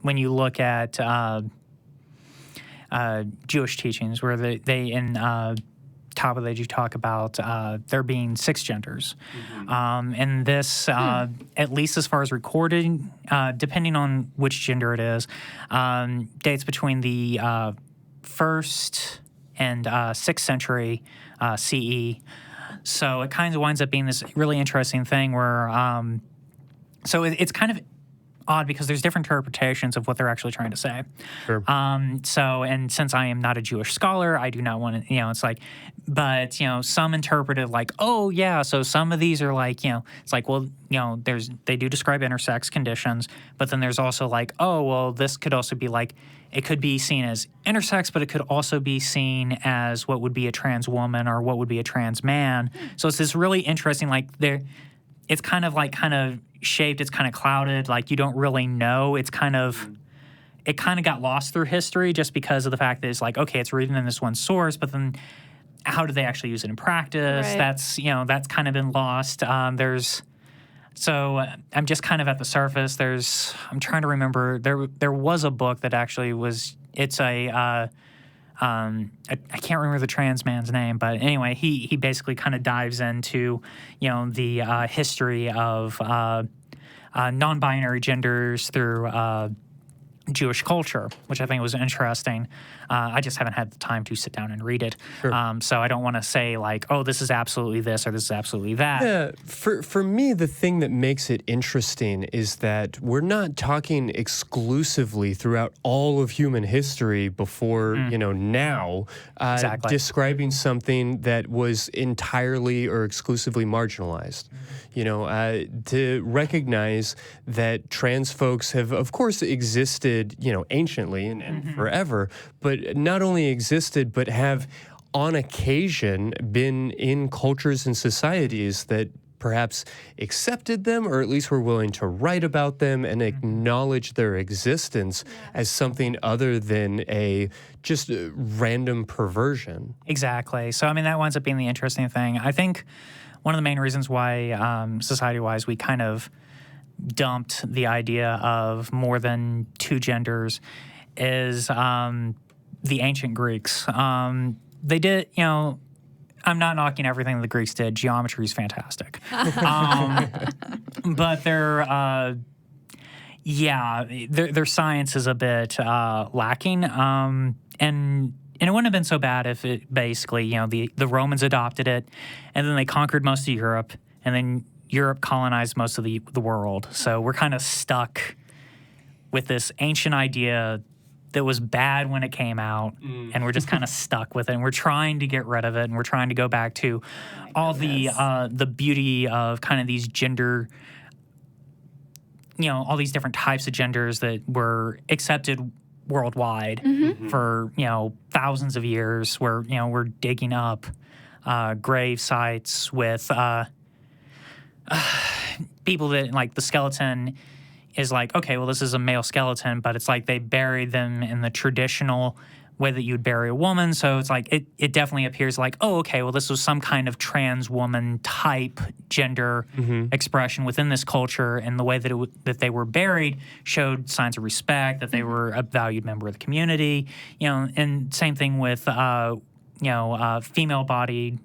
when you look at Jewish teachings, where they in top of the you talk about there being 6 genders, and this, at least as far as recorded, depending on which gender it is, dates between the 1st and 6th century CE. So it kind of winds up being this really interesting thing where, so it's kind of odd because there's different interpretations of what they're actually trying to say. Sure. So, and since I am not a Jewish scholar, I do not want to, it's like, but, some interpret it like, oh, yeah, so some of these are like, it's like, well, they do describe intersex conditions, but then there's also like, oh, well, this could also be like, it could be seen as intersex, but it could also be seen as what would be a trans woman or what would be a trans man. So it's this really interesting, like, it's kind of shaped, it's kind of clouded, like you don't really know. It kind of got lost through history just because of the fact that it's like, okay, it's written in this one source, but then how do they actually use it in practice? Right. That's kind of been lost. So I'm just kind of at the surface. I'm trying to remember, there was a book that actually was, it's a, I can't remember the trans man's name, but anyway, he basically kind of dives into, the history of non-binary genders through Jewish culture, which I think was interesting. I just haven't had the time to sit down and read it. Sure. So I don't want to say like, oh, this is absolutely this or this is absolutely that. Yeah, for me, the thing that makes it interesting is that we're not talking exclusively throughout all of human history before, now, Exactly. describing something that was entirely or exclusively marginalized. To recognize that trans folks have, of course, existed, anciently and forever, but not only existed, but have on occasion been in cultures and societies that perhaps accepted them or at least were willing to write about them and acknowledge their existence as something other than a just random perversion. Exactly. So, that winds up being the interesting thing. I think one of the main reasons why, society-wise, we kind of dumped the idea of more than 2 genders is the ancient Greeks. They did, I'm not knocking everything the Greeks did. Geometry is fantastic. But their science is a bit lacking. And it wouldn't have been so bad if it basically, the Romans adopted it, and then they conquered most of Europe, and then Europe colonized most of the world. So we're kind of stuck with this ancient idea that was bad when it came out, and we're just kind of stuck with it. And we're trying to get rid of it, and we're trying to go back to all the beauty of kind of these gender, all these different types of genders that were accepted worldwide for, thousands of years, where, we're digging up grave sites with people that, like, the skeleton is like, okay, well, this is a male skeleton, but it's like they buried them in the traditional way that you'd bury a woman. So it's like it definitely appears like, oh, okay, well, this was some kind of trans woman type gender expression within this culture, and the way that that they were buried showed signs of respect, that they were a valued member of the community. And same thing with female-bodied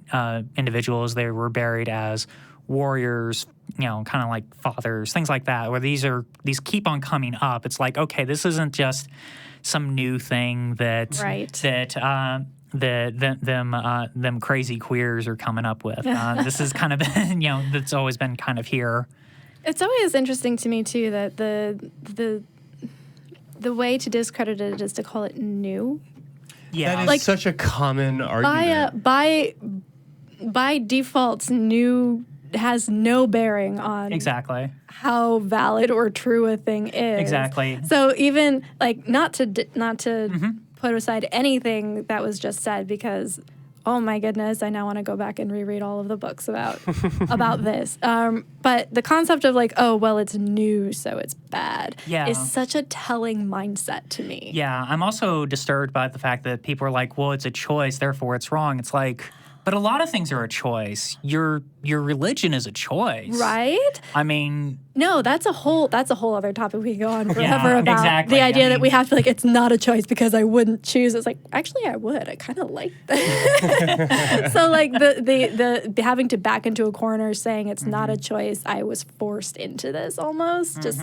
individuals. They were buried as warriors, kind of like fathers, things like that, where these keep on coming up. It's like, okay, this isn't just some new thing that them crazy queers are coming up with. This is kind of been, that's always been kind of here. It's always interesting to me too that the way to discredit it is to call it new. Yeah, that is like, such a common argument. By default, new has no bearing on exactly how valid or true a thing is. Exactly. So even like not to put aside anything that was just said, because oh my goodness, I now want to go back and reread all of the books about this. But the concept of like, oh well, it's new, so it's bad, is such a telling mindset to me. Yeah, I'm also disturbed by the fact that people are like, well, it's a choice, therefore it's wrong. It's like, But a lot of things are a choice. Your religion is a choice. Right? I mean, No, that's a whole other topic we can go on forever Yeah, about. exactly. The idea I that we mean- have to like it's not a choice because I wouldn't choose. It's like actually I would. I kind of like that. So like the having to back into a corner saying it's not a choice, I was forced into this almost just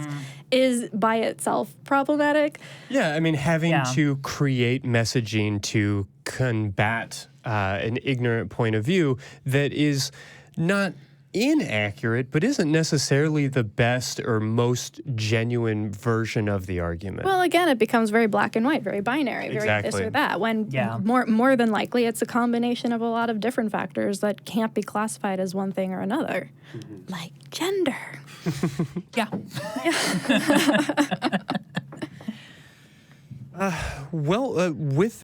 is by itself problematic. Yeah, I mean, having Yeah. to create messaging to combat an ignorant point of view that is not inaccurate, but isn't necessarily the best or most genuine version of the argument. Well, again, it becomes very black and white, very binary, very this Exactly. or that. When Yeah. more than likely, it's a combination of a lot of different factors that can't be classified as one thing or another, like gender. yeah. Well, with